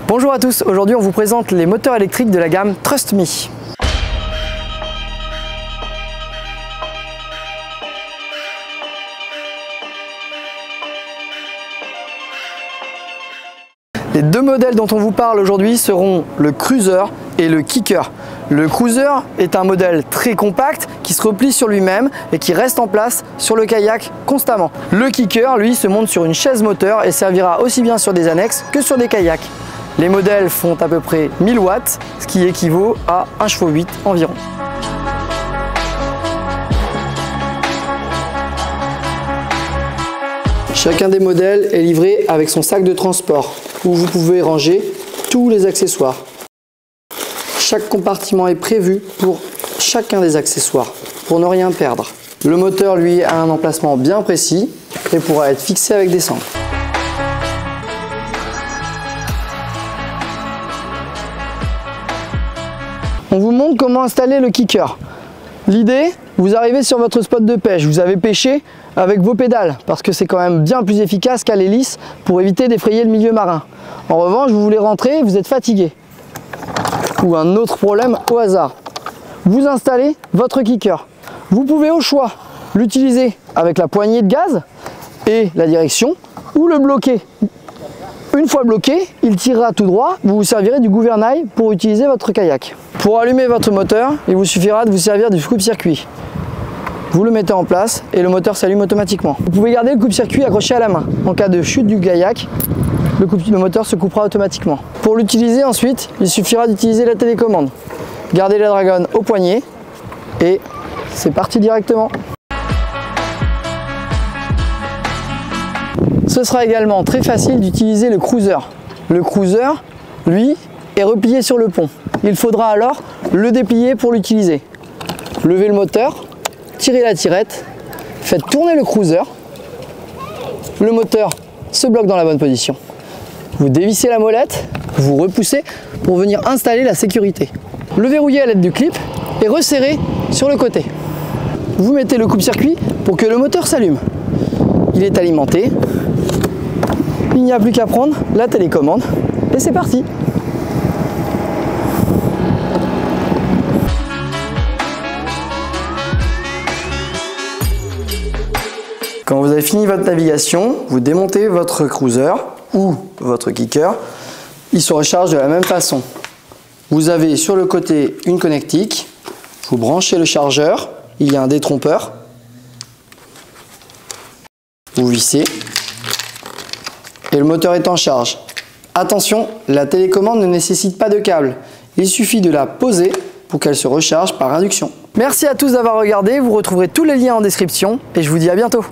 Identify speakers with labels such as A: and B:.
A: Bonjour à tous, aujourd'hui on vous présente les moteurs électriques de la gamme Trust Me. Les deux modèles dont on vous parle aujourd'hui seront le Cruiser et le Kicker. Le Cruiser est un modèle très compact qui se replie sur lui-même et qui reste en place sur le kayak constamment. Le Kicker, lui, se monte sur une chaise moteur et servira aussi bien sur des annexes que sur des kayaks. Les modèles font à peu près 1000 watts, ce qui équivaut à 1,8 chevaux environ. Chacun des modèles est livré avec son sac de transport, où vous pouvez ranger tous les accessoires. Chaque compartiment est prévu pour chacun des accessoires, pour ne rien perdre. Le moteur, lui, a un emplacement bien précis et pourra être fixé avec des sangles. On vous montre comment installer le Kicker. L'idée, vous arrivez sur votre spot de pêche, vous avez pêché avec vos pédales, parce que c'est quand même bien plus efficace qu'à l'hélice pour éviter d'effrayer le milieu marin. En revanche, vous voulez rentrer, vous êtes fatigué. Ou un autre problème au hasard. Vous installez votre Kicker. Vous pouvez au choix l'utiliser avec la poignée de gaz et la direction, ou le bloquer. Une fois bloqué, il tirera tout droit, vous vous servirez du gouvernail pour utiliser votre kayak. Pour allumer votre moteur, il vous suffira de vous servir du coupe-circuit. Vous le mettez en place et le moteur s'allume automatiquement. Vous pouvez garder le coupe-circuit accroché à la main. En cas de chute du kayak, le moteur se coupera automatiquement. Pour l'utiliser ensuite, il suffira d'utiliser la télécommande. Gardez la Dragon au poignet et c'est parti directement. Ce sera également très facile d'utiliser le Cruiser. Le Cruiser, lui, est replié sur le pont. Il faudra alors le déplier pour l'utiliser. Levez le moteur, tirez la tirette, faites tourner le Cruiser. Le moteur se bloque dans la bonne position. Vous dévissez la molette, vous repoussez pour venir installer la sécurité. Le verrouillez à l'aide du clip et resserrez sur le côté. Vous mettez le coupe-circuit pour que le moteur s'allume. Il est alimenté. Il n'y a plus qu'à prendre la télécommande et c'est parti. Quand vous avez fini votre navigation, vous démontez votre Cruiser ou votre Kicker. Il se recharge de la même façon. Vous avez sur le côté une connectique, vous branchez le chargeur, il y a un détrompeur. Vous vissez et le moteur est en charge. Attention, la télécommande ne nécessite pas de câble. Il suffit de la poser pour qu'elle se recharge par induction. Merci à tous d'avoir regardé, vous retrouverez tous les liens en description et je vous dis à bientôt.